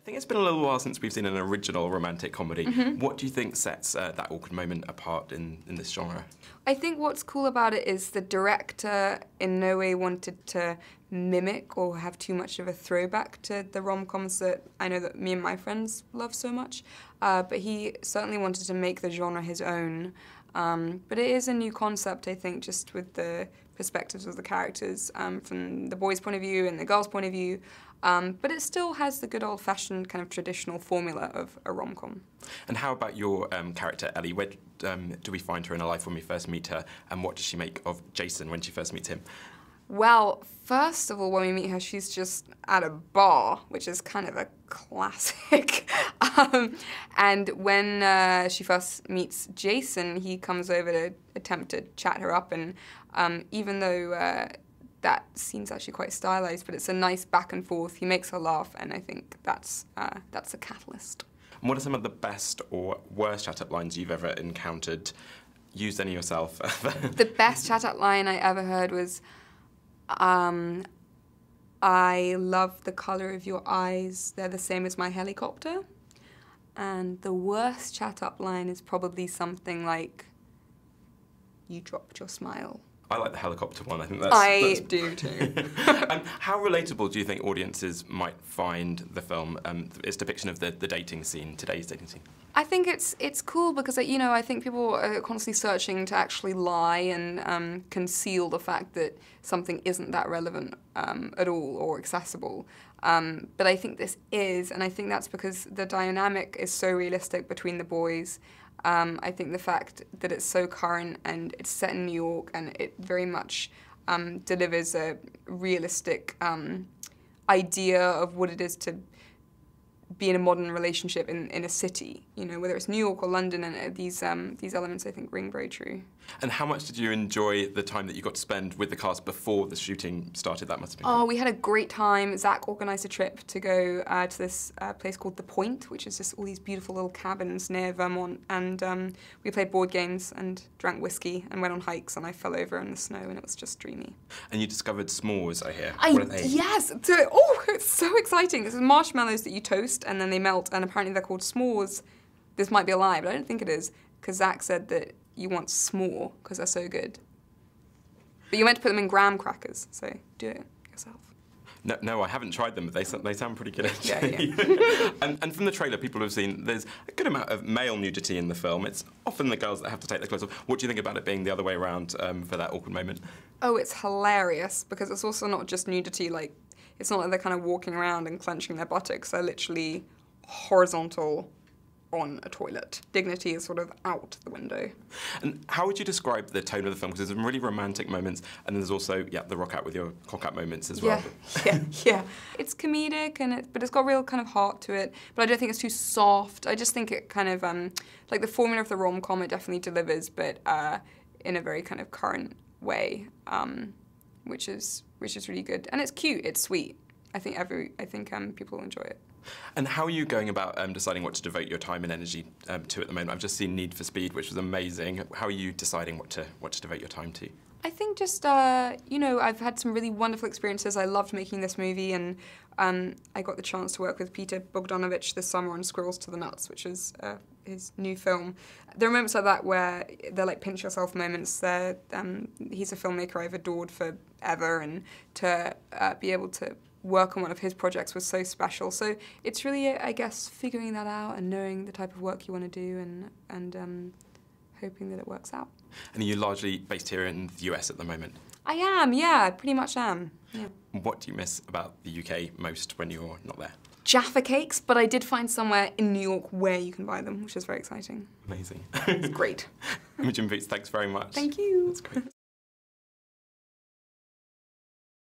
think it's been a little while since we've seen an original romantic comedy. What do you think sets that awkward moment apart in this genre? I think what's cool about it is the director in no way wanted to mimic or have too much of a throwback to the rom-coms that I know that me and my friends love so much, but he certainly wanted to make the genre his own. But it is a new concept, I think, just with the perspectives of the characters from the boys' point of view and the girls' point of view. But it still has the good old-fashioned kind of traditional formula of a rom-com. And how about your character, Ellie? Where do we find her in her life when we first meet her? And what does she make of Jason when she first meets him? Well, first of all, when we meet her, she's just at a bar, which is kind of a classic. And when she first meets Jason, he comes over to attempt to chat her up. And even though that seems actually quite stylized, but it's a nice back and forth, he makes her laugh, and I think that's a catalyst. And what are some of the best or worst chat-up lines you've ever encountered? Used any yourself? The best chat-up line I ever heard was, I love the colour of your eyes. They're the same as my helicopter. And the worst chat-up line is probably something like, you dropped your smile. I like the helicopter one. I think that's do too. And how relatable do you think audiences might find the film, its depiction of the dating scene, today's dating scene? I think it's cool because, you know, I think people are constantly searching to actually lie and conceal the fact that something isn't that relevant at all or accessible. But I think this is, and I think that's because the dynamic is so realistic between the boys. I think the fact that it's so current and it's set in New York and it very much delivers a realistic idea of what it is to be in a modern relationship in a city, you know, whether it's New York or London, and these elements I think ring very true. And how much did you enjoy the time that you got to spend with the cast before the shooting started? That must have been Oh, we had a great time. Zach organised a trip to go to this place called The Point, which is just all these beautiful little cabins near Vermont, and we played board games and drank whiskey and went on hikes, and I fell over in the snow, and it was just dreamy. And you discovered s'mores, I hear. What are they? Yes! So, it's so exciting. This is marshmallows that you toast and then they melt, and apparently they're called s'mores. This might be a lie, but I don't think it is, because Zach said that you want s'more because they're so good. But you're meant to put them in graham crackers, so do it yourself. No, I haven't tried them, but they sound pretty good. Yeah. And from the trailer, people have seen there's a good amount of male nudity in the film. It's often the girls that have to take their clothes off. What do you think about it being the other way around for that awkward moment? Oh, it's hilarious, because it's also not just nudity, like, it's not like they're kind of walking around and clenching their buttocks. They're literally horizontal on a toilet. Dignity is sort of out the window. And how would you describe the tone of the film? Because there's some really romantic moments, and then there's also, the rock out with your cock out moments as well. Yeah. It's comedic, but it's got real kind of heart to it. But I don't think it's too soft. I just think it kind of, like the formula of the rom-com, it definitely delivers, but in a very kind of current way, which is really good. And it's cute, it's sweet. I think people will enjoy it. And how are you going about deciding what to devote your time and energy to at the moment? I've just seen Need for Speed, which was amazing. How are you deciding what to devote your time to? I think just, you know, I've had some really wonderful experiences. I loved making this movie, and I got the chance to work with Peter Bogdanovich this summer on Squirrels to the Nuts, which is his new film. There are moments like that where they're like pinch yourself moments. He's a filmmaker I've adored forever, and to be able to work on one of his projects was so special. So it's really, I guess, figuring that out and knowing the type of work you want to do, and hoping that it works out. And are you largely based here in the US at the moment? I am, yeah, pretty much am. Yeah. What do you miss about the UK most when you're not there? Jaffa cakes, but I did find somewhere in New York where you can buy them, which is very exciting. Amazing. It's great. Imogen Poots, thanks very much. Thank you. That's great.